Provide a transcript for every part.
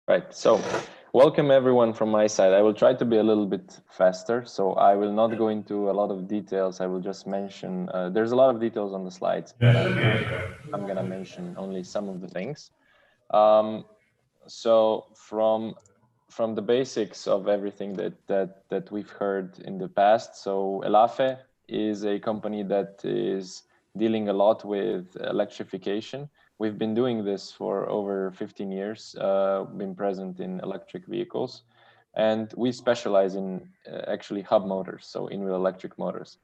Right. So welcome everyone from my side. I will try to be a little bit faster. So I will not go into a lot of details. I will just mention, there's a lot of details on the slides, but I'm gonna mention only some of the things. Um, so from the basics of everything that we've heard in the past. So Elaphe is a company that is dealing a lot with electrification. We've been doing this for over 15 years, been present in electric vehicles, and we specialize in actually hub motors, so in-wheel electric motors.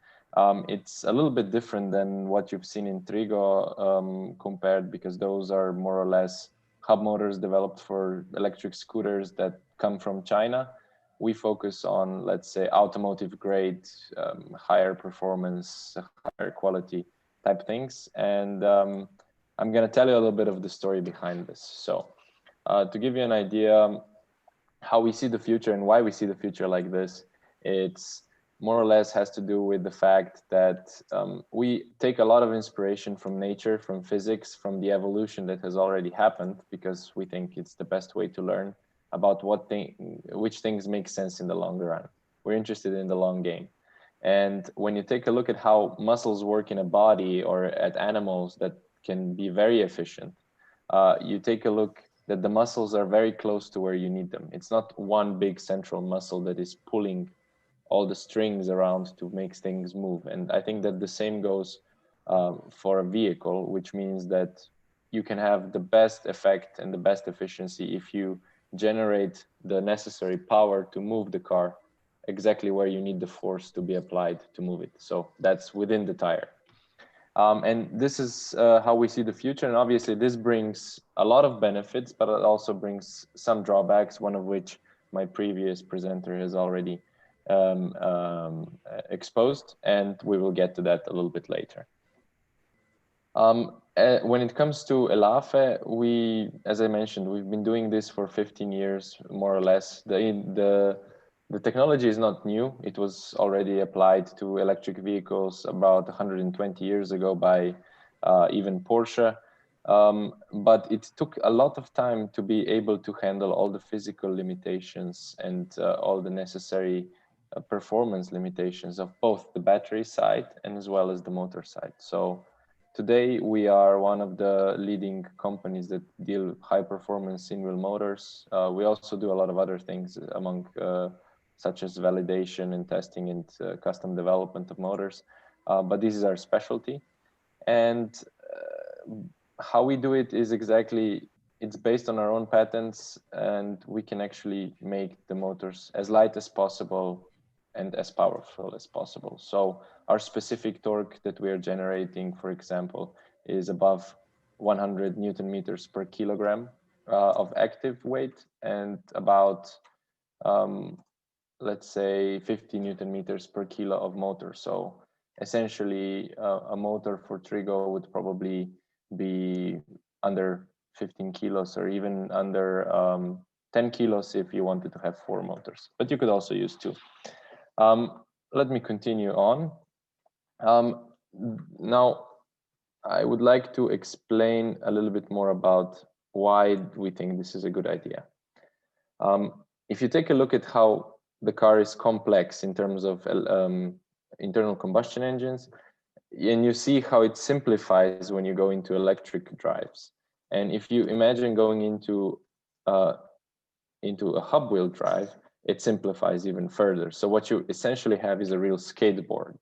It's a little bit different than what you've seen in Trigo compared, because those are more or less hub motors developed for electric scooters that come from China. We focus on, let's say, automotive grade, higher performance, higher quality type things. And I'm going to tell you a little bit of the story behind this. So to give you an idea how we see the future and why we see the future like this, it's more or less has to do with the fact that we take a lot of inspiration from nature, from physics, from the evolution that has already happened, because we think it's the best way to learn about which things make sense in the longer run. We're interested in the long game. And when you take a look at how muscles work in a body or at animals that can be very efficient, you take a look that the muscles are very close to where you need them. It's not one big central muscle that is pulling all the strings around to make things move. And I think that the same goes for a vehicle, which means that you can have the best effect and the best efficiency if you generate the necessary power to move the car exactly where you need the force to be applied to move it. So that's within the tire. And this is how we see the future. And obviously this brings a lot of benefits, but it also brings some drawbacks, one of which my previous presenter has already exposed, and we will get to that a little bit later. When it comes to Elaphe, as I mentioned, we've been doing this for 15 years, more or less. The technology is not new. It was already applied to electric vehicles about 120 years ago by even Porsche. But it took a lot of time to be able to handle all the physical limitations and all the necessary performance limitations of both the battery side and as well as the motor side. So today we are one of the leading companies that deal high performance in-wheel motors. We also do a lot of other things among such as validation and testing and custom development of motors. But this is our specialty. And how we do it is it's based on our own patents, and we can actually make the motors as light as possible and as powerful as possible. So our specific torque that we are generating, for example, is above 100 Newton meters per kilogram of active weight, and about let's say 50 Newton meters per kilo of motor. So essentially a motor for Trigo would probably be under 15 kilos or even under 10 kilos if you wanted to have 4 motors, but you could also use 2. Let me continue on. Now, I would like to explain a little bit more about why we think this is a good idea. If you take a look at how the car is complex in terms of internal combustion engines, and you see how it simplifies when you go into electric drives. And if you imagine going into a hub wheel drive, it simplifies even further. So what you essentially have is a real skateboard.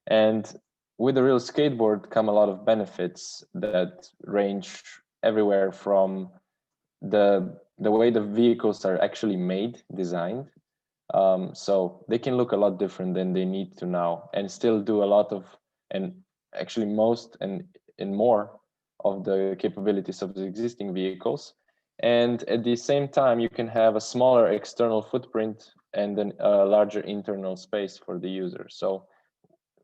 And with a real skateboard come a lot of benefits that range everywhere from the way the vehicles are actually made, designed. So they can look a lot different than they need to now, and still do a lot of, and actually most and more of the capabilities of the existing vehicles. And at the same time, you can have a smaller external footprint and then a larger internal space for the user. So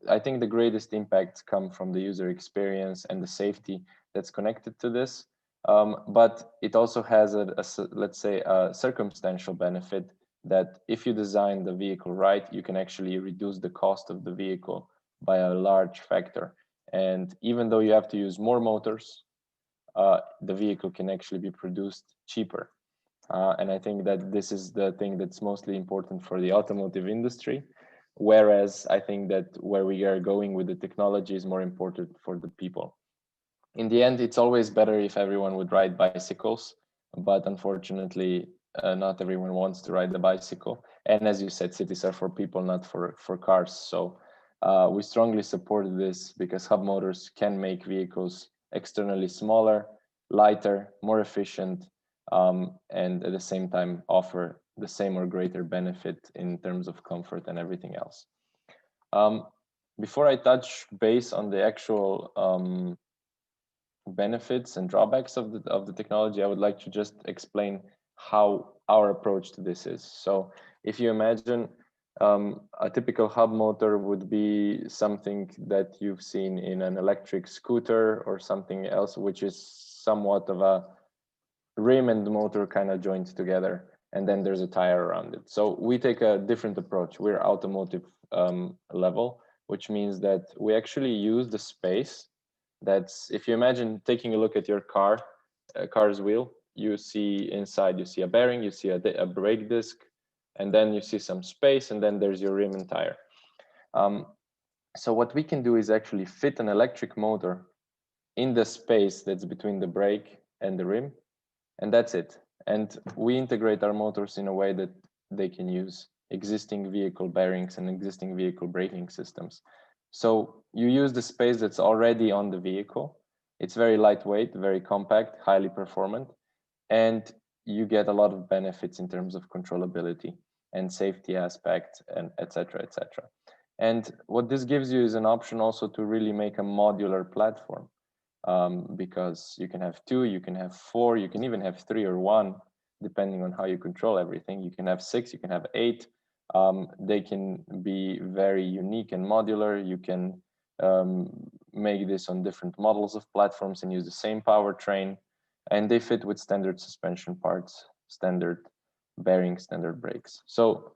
I think the greatest impacts come from the user experience and the safety that's connected to this. But it also has let's say, a circumstantial benefit that if you design the vehicle right, you can actually reduce the cost of the vehicle by a large factor. And even though you have to use more motors, the vehicle can actually be produced cheaper. And I think that this is the thing that's mostly important for the automotive industry. Whereas I think that where we are going with the technology is more important for the people. In the end, it's always better if everyone would ride bicycles, but unfortunately, not everyone wants to ride the bicycle. And as you said, cities are for people, not for cars. So we strongly support this because hub motors can make vehicles externally smaller, lighter, more efficient, and at the same time offer the same or greater benefit in terms of comfort and everything else. Before I touch base on the actual benefits and drawbacks of the technology, I would like to just explain how our approach to this is. So if you imagine a typical hub motor would be something that you've seen in an electric scooter or something else, which is somewhat of a rim and motor kind of joined together, and then there's a tire around it. So we take a different approach. We're automotive level, which means that we actually use the space. That's, if you imagine taking a look at your car's wheel, you see inside, you see a bearing, you see a brake disc, and then you see some space, and then there's your rim and tire. So what we can do is actually fit an electric motor in the space that's between the brake and the rim, and that's it. And we integrate our motors in a way that they can use existing vehicle bearings and existing vehicle braking systems. So you use the space that's already on the vehicle. It's very lightweight, very compact, highly performant, and you get a lot of benefits in terms of controllability and safety aspects, and et cetera, et cetera. And what this gives you is an option also to really make a modular platform, because you can have 2, you can have 4, you can even have 3 or 1, depending on how you control everything. You can have 6, you can have 8. They can be very unique and modular. You can make this on different models of platforms and use the same powertrain, and they fit with standard suspension parts, standard bearings, standard brakes. So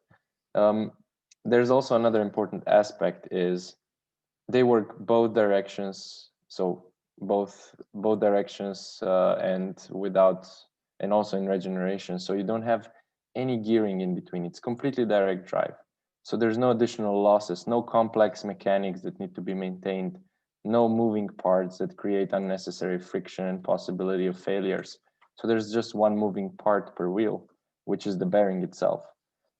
there's also another important aspect is they work both directions. So both directions and without, and also in regeneration. So you don't have any gearing in between. It's completely direct drive. So there's no additional losses, no complex mechanics that need to be maintained, no moving parts that create unnecessary friction and possibility of failures. So there's just one moving part per wheel, which is the bearing itself.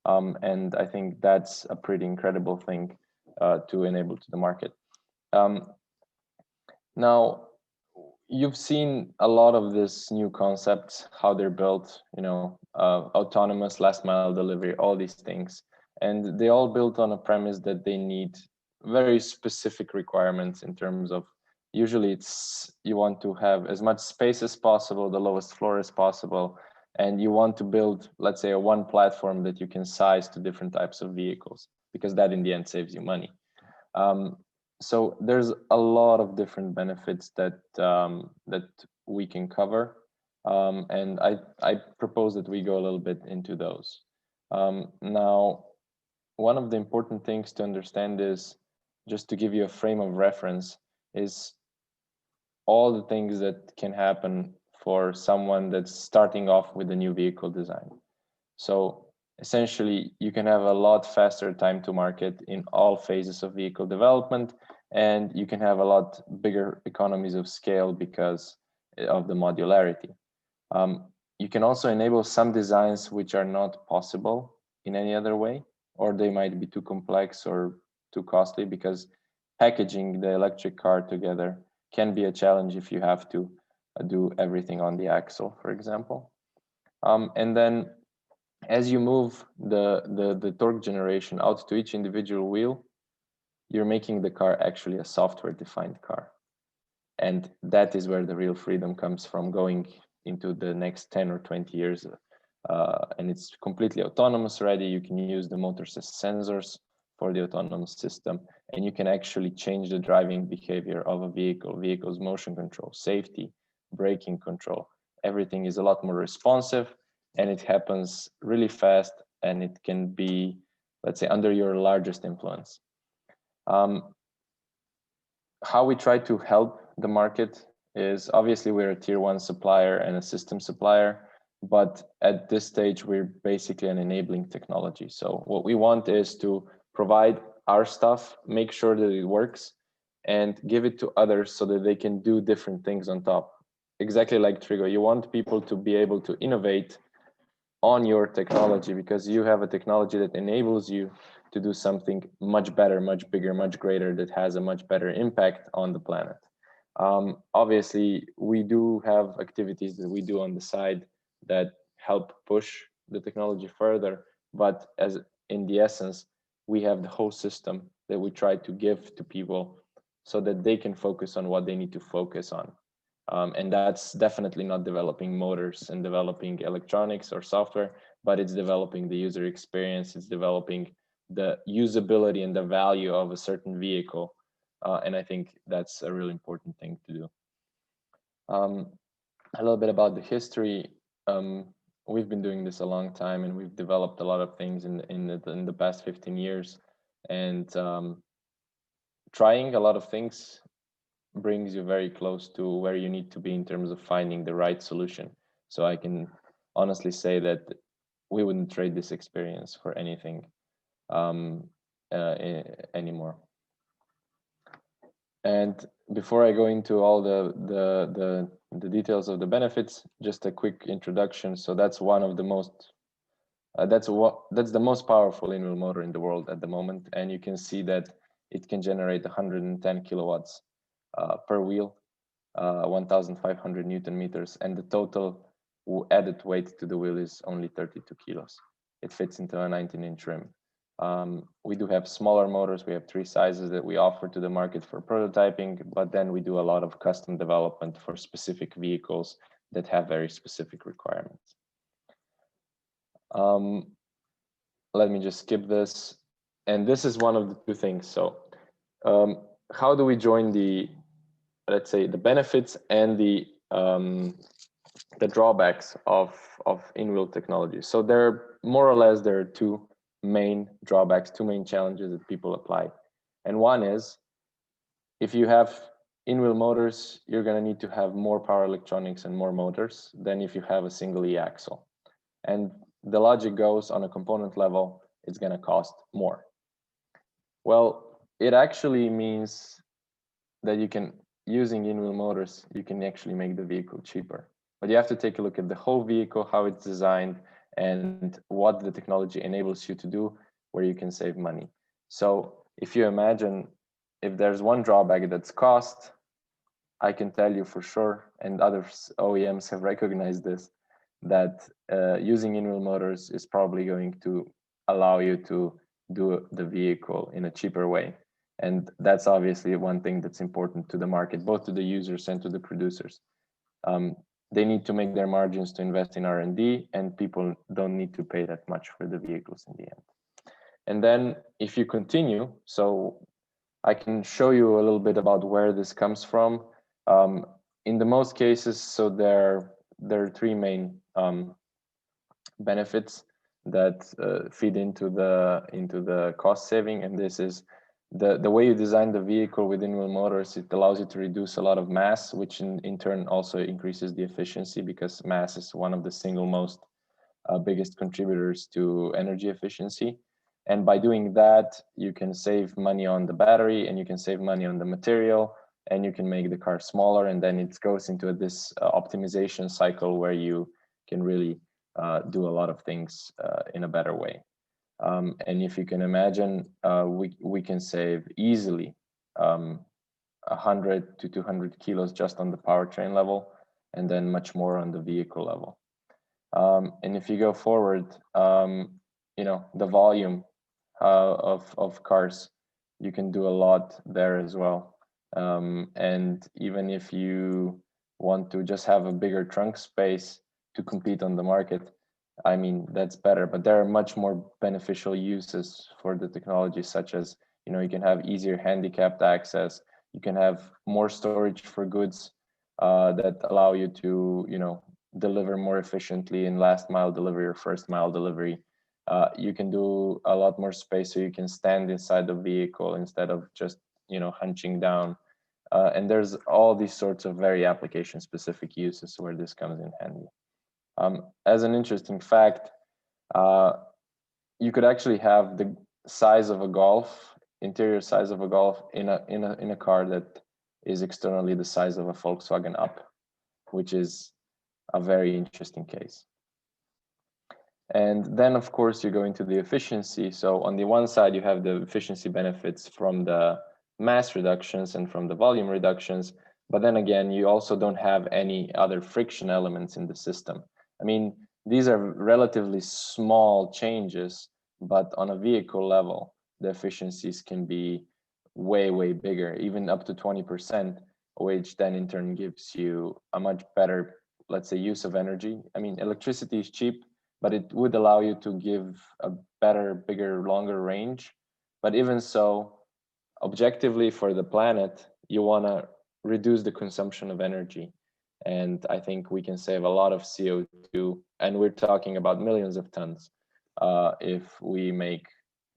And I think that's a pretty incredible thing to enable to the market. Now, you've seen a lot of these new concepts, how they're built, autonomous last mile delivery, all these things. And they all built on a premise that they need very specific requirements in terms of, usually it's, you want to have as much space as possible, the lowest floor as possible, and you want to build, let's say, a one platform that you can size to different types of vehicles, because that in the end saves you money. So there's a lot of different benefits that that we can cover, and I propose that we go a little bit into those. Now, one of the important things to understand is, just to give you a frame of reference, is all the things that can happen for someone that's starting off with a new vehicle design. So essentially, you can have a lot faster time to market in all phases of vehicle development, and you can have a lot bigger economies of scale because of the modularity. You can also enable some designs which are not possible in any other way, or they might be too complex or too costly, because packaging the electric car together can be a challenge if you have to do everything on the axle, for example. And then as you move the torque generation out to each individual wheel, you're making the car actually a software-defined car. And that is where the real freedom comes from, going into the next 10 or 20 years. And it's completely autonomous ready. You can use the motors as sensors for the autonomous system, and you can actually change the driving behavior of a vehicle's motion control, safety, braking control. Everything is a lot more responsive, and it happens really fast, and it can be, let's say, under your largest influence. How we try to help the market is, obviously we're a tier 1 supplier and a system supplier, but at this stage, we're basically an enabling technology. So what we want is to provide our stuff, make sure that it works, and give it to others so that they can do different things on top. Exactly like Trigo, you want people to be able to innovate on your technology because you have a technology that enables you to do something much better, much bigger, much greater, that has a much better impact on the planet. Obviously, we do have activities that we do on the side that help push the technology further, but as in the essence, we have the whole system that we try to give to people so that they can focus on what they need to focus on. And that's definitely not developing motors and developing electronics or software, but it's developing the user experience, it's developing the usability and the value of a certain vehicle. And I think that's a really important thing to do. A little bit about the history. We've been doing this a long time, and we've developed a lot of things in the past 15 years. And trying a lot of things brings you very close to where you need to be in terms of finding the right solution. So I can honestly say that we wouldn't trade this experience for anything anymore. And before I go into all the details of the benefits, just a quick introduction. So that's one of the most that's the most powerful in-wheel motor in the world at the moment, and you can see that it can generate 110 kilowatts per wheel, 1,500 Newton meters, and the total added weight to the wheel is only 32 kilos. It fits into a 19-inch rim. We do have smaller motors. We have 3 sizes that we offer to the market for prototyping, but then we do a lot of custom development for specific vehicles that have very specific requirements. Let me just skip this. And this is one of the 2 things. So how do we join the, let's say, the benefits and the drawbacks of in-wheel technology? So there are 2 main drawbacks, 2 main challenges that people apply. And one is, if you have in-wheel motors, you're going to need to have more power electronics and more motors than if you have a single e-axle. And the logic goes, on a component level, it's going to cost more. Well, it actually means that you can, using in-wheel motors, you can actually make the vehicle cheaper. But you have to take a look at the whole vehicle, how it's designed, and what the technology enables you to do, where you can save money. So if you imagine, if there's one drawback that's cost, I can tell you for sure, and other OEMs have recognized this, that using in-wheel motors is probably going to allow you to do the vehicle in a cheaper way. And that's obviously one thing that's important to the market, both to the users and to the producers. They need to make their margins to invest in R&D, and people don't need to pay that much for the vehicles in the end. And then if you continue, so I can show you a little bit about where this comes from. In the most cases, so there are 3 main benefits that feed into the cost saving, and this is the way you design the vehicle with in-wheel motors. It allows you to reduce a lot of mass, which in turn also increases the efficiency, because mass is one of the single most biggest contributors to energy efficiency. And by doing that, you can save money on the battery, and you can save money on the material, and you can make the car smaller, and then it goes into this optimization cycle where you can really do a lot of things in a better way. And if you can imagine, we can save easily 100 to 200 kilos just on the powertrain level, and then much more on the vehicle level. And if you go forward, the volume of cars, you can do a lot there as well. And even if you want to just have a bigger trunk space to compete on the market, I mean, that's better, but there are much more beneficial uses for the technology, such as, you can have easier handicapped access, you can have more storage for goods that allow you to, deliver more efficiently in last mile delivery or first mile delivery. You can do a lot more space, so you can stand inside the vehicle instead of just, hunching down. And there's all these sorts of very application specific uses where this comes in handy. As an interesting fact, you could actually have the size of a Golf, interior size of a Golf, in a car that is externally the size of a Volkswagen Up, which is a very interesting case. And then, of course, you go into the efficiency. So on the one side, you have the efficiency benefits from the mass reductions and from the volume reductions. But then again, you also don't have any other friction elements in the system. I mean, these are relatively small changes, but on a vehicle level, the efficiencies can be way, way bigger, even up to 20%, which then in turn gives you a much better, let's say, use of energy. I mean, electricity is cheap, but it would allow you to give a better, bigger, longer range. But even so, objectively for the planet, you want to reduce the consumption of energy. And I think we can save a lot of CO2, and we're talking about millions of tons, if we make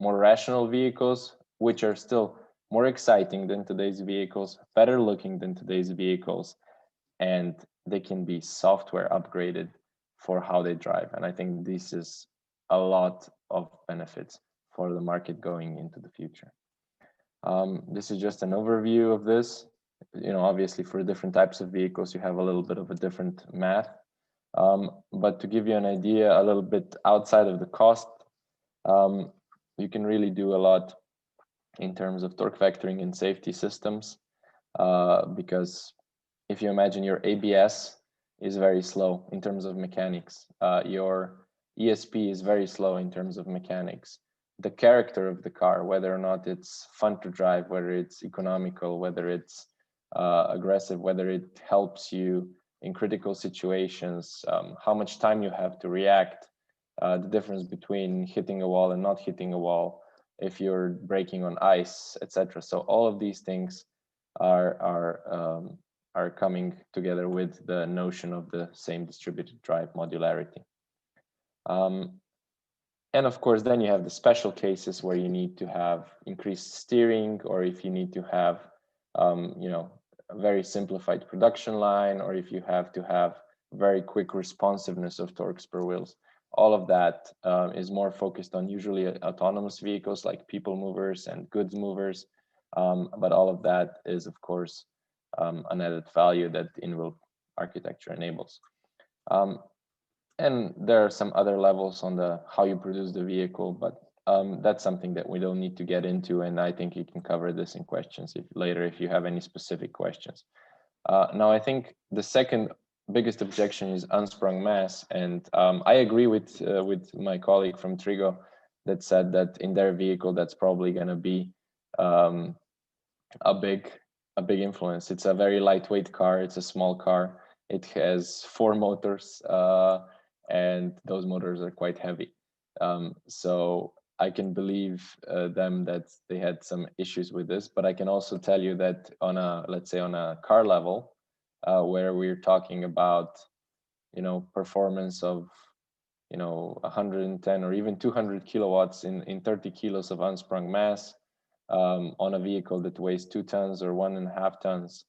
more rational vehicles, which are still more exciting than today's vehicles, better looking than today's vehicles, and they can be software upgraded for how they drive. And I think this is a lot of benefits for the market going into the future. This is just an overview of this. You know, obviously for different types of vehicles, you have a little bit of a different math. But to give you an idea, a little bit outside of the cost, you can really do a lot in terms of torque vectoring and safety systems, because if you imagine your ABS is very slow in terms of mechanics, your ESP is very slow in terms of mechanics. The character of the car, whether or not it's fun to drive, whether it's economical, whether it's aggressive, whether it helps you in critical situations, how much time you have to react, the difference between hitting a wall and not hitting a wall, if you're braking on ice, etc. So all of these things are coming together with the notion of the same distributed drive modularity. And of course, then you have the special cases where you need to have increased steering, or if you need to have, you know, a very simplified production line, or if you have to have very quick responsiveness of torques per wheels. All of that is more focused on usually autonomous vehicles like people movers and goods movers. But all of that is, of course, an added value that the in-wheel architecture enables. And there are some other levels on the how you produce the vehicle, but that's something that we don't need to get into, and I think you can cover this in questions later if you have any specific questions. Now, I think the second biggest objection is unsprung mass, and I agree with my colleague from Trigo that said that in their vehicle that's probably going to be a big influence. It's a very lightweight car. It's a small car. It has 4 motors, and those motors are quite heavy. So I can believe them that they had some issues with this, but I can also tell you that on a, let's say on a car level, where we're talking about, you know, performance of, you know, 110 or even 200 kilowatts in 30 kilos of unsprung mass, on a vehicle that weighs 2 tons or 1.5 tons,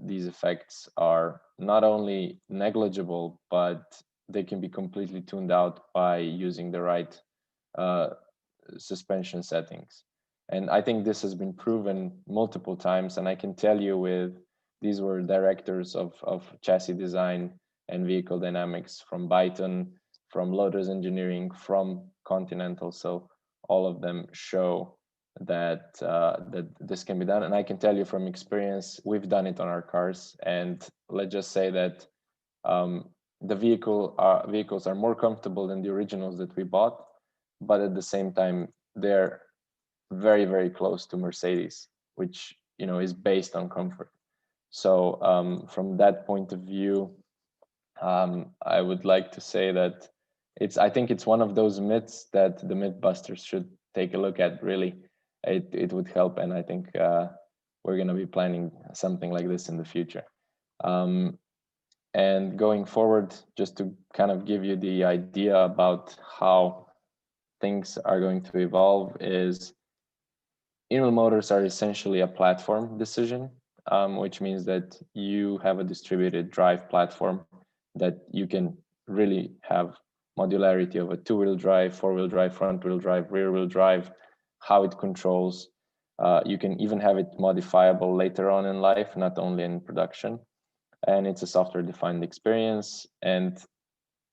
these effects are not only negligible, but they can be completely tuned out by using the right suspension settings. And I think this has been proven multiple times, and I can tell you these were directors of chassis design and vehicle dynamics from Byton, from Lotus Engineering, from Continental. So all of them show that that this can be done, and I can tell you from experience, we've done it on our cars. And let's just say that the vehicles are more comfortable than the originals that we bought, but at the same time they're very, very close to Mercedes, which, you know, is based on comfort. So from that point of view, I would like to say that I think it's one of those myths that the Mythbusters should take a look at. Really, it would help, and I think we're going to be planning something like this in the future. And going forward, just to kind of give you the idea about how things are going to evolve, is in-wheel motors are essentially a platform decision, which means that you have a distributed drive platform that you can really have modularity of a 2-wheel drive, 4-wheel drive, front-wheel drive, rear-wheel drive, how it controls. You can even have it modifiable later on in life, not only in production. And it's a software-defined experience. And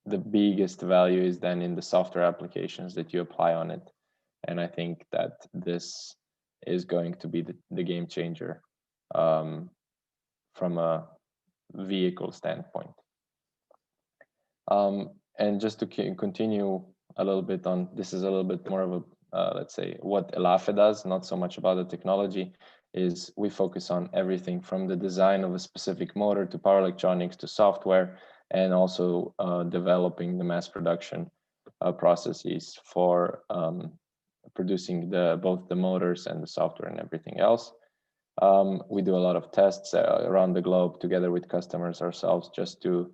the biggest value is then in the software applications that you apply on it. And I think that this is going to be the game changer from a vehicle standpoint. And just to continue a little bit on, this is a little bit more of a, let's say, what Elaphe does, not so much about the technology, is we focus on everything from the design of a specific motor to power electronics to software, and also developing the mass production processes for producing both the motors and the software and everything else. We do a lot of tests around the globe together with customers ourselves, just to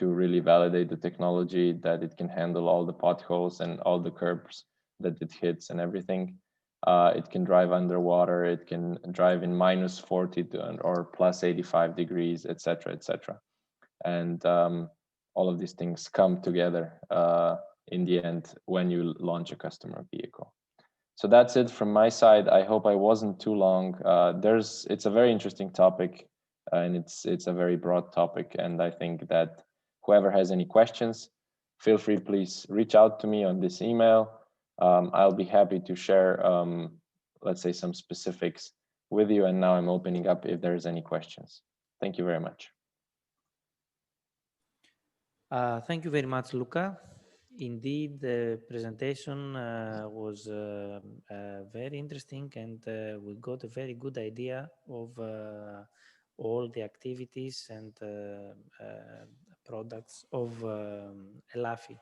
really validate the technology, that it can handle all the potholes and all the curbs that it hits and everything. It can drive underwater, it can drive in -40 or +85 degrees, etc., etc. And all of these things come together in the end when you launch a customer vehicle. So that's it from my side. I hope I wasn't too long. It's a very interesting topic, and it's a very broad topic. And I think that whoever has any questions, feel free, please reach out to me on this email. I'll be happy to share, let's say, some specifics with you. And now I'm opening up if there's any questions. Thank you very much. Thank you very much, Luka. Indeed, the presentation was very interesting, and we got a very good idea of all the activities and products of Elaphe.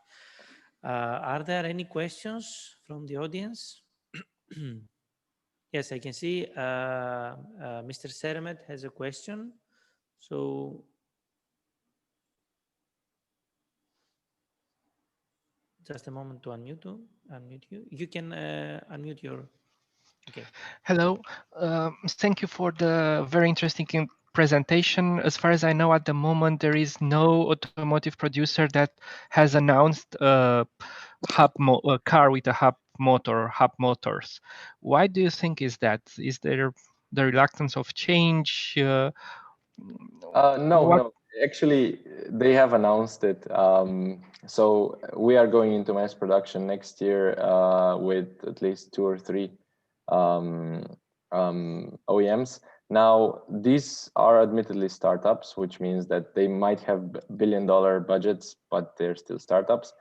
Are there any questions from the audience? Yes, I can see Mr. Seremet has a question. So just a moment to unmute you. You can unmute your. Okay. Hello. Thank you for the very interesting presentation. As far as I know, at the moment, there is no automotive producer that has announced a car with a hub motor, hub motors. Why do you think is that? Is there the reluctance of change? No. Actually, they have announced it. So we are going into mass production next year with at least 2 or 3 OEMs. Now, these are admittedly startups, which means that they might have billion-dollar budgets, but they're still startups.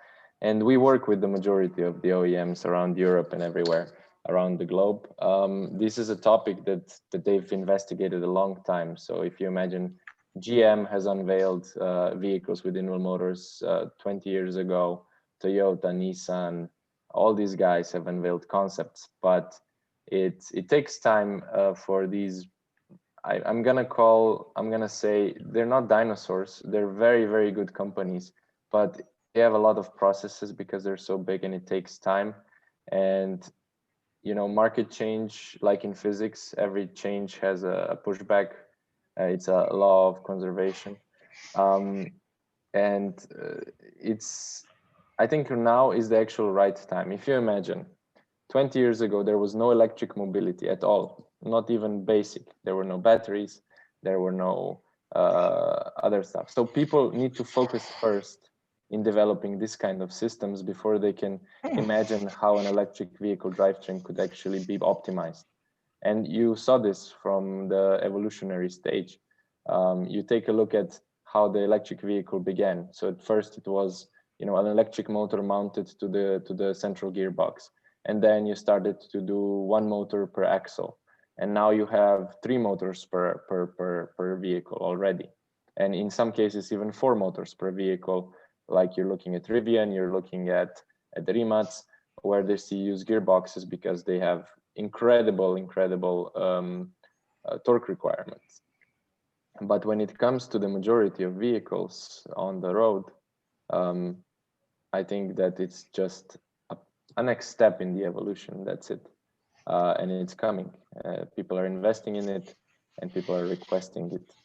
And we work with the majority of the OEMs around Europe and everywhere around the globe. This is a topic that they've investigated a long time. So if you imagine, GM has unveiled vehicles with in-wheel motors 20 years ago. Toyota, Nissan, all these guys have unveiled concepts, but it takes time for these. I'm gonna say they're not dinosaurs. They're very, very good companies, but they have a lot of processes because they're so big, and it takes time. And you know, market change, like in physics, every change has a pushback. It's a law of conservation. I think now is the actual right time. If you imagine, 20 years ago, there was no electric mobility at all, not even basic. There were no batteries, there were no other stuff. So people need to focus first in developing this kind of systems before they can imagine how an electric vehicle drivetrain could actually be optimized. And you saw this from the evolutionary stage. You take a look at how the electric vehicle began. So at first it was, you know, an electric motor mounted to the central gearbox, and then you started to do 1 motor per axle, and now you have 3 motors per vehicle already, and in some cases even 4 motors per vehicle. Like you're looking at Rivian, you're looking at the Rimacs, where they still use gearboxes because they have incredible torque requirements. But when it comes to the majority of vehicles on the road, I think that it's just a next step in the evolution. That's it. And it's coming. People are investing in it, and people are requesting it.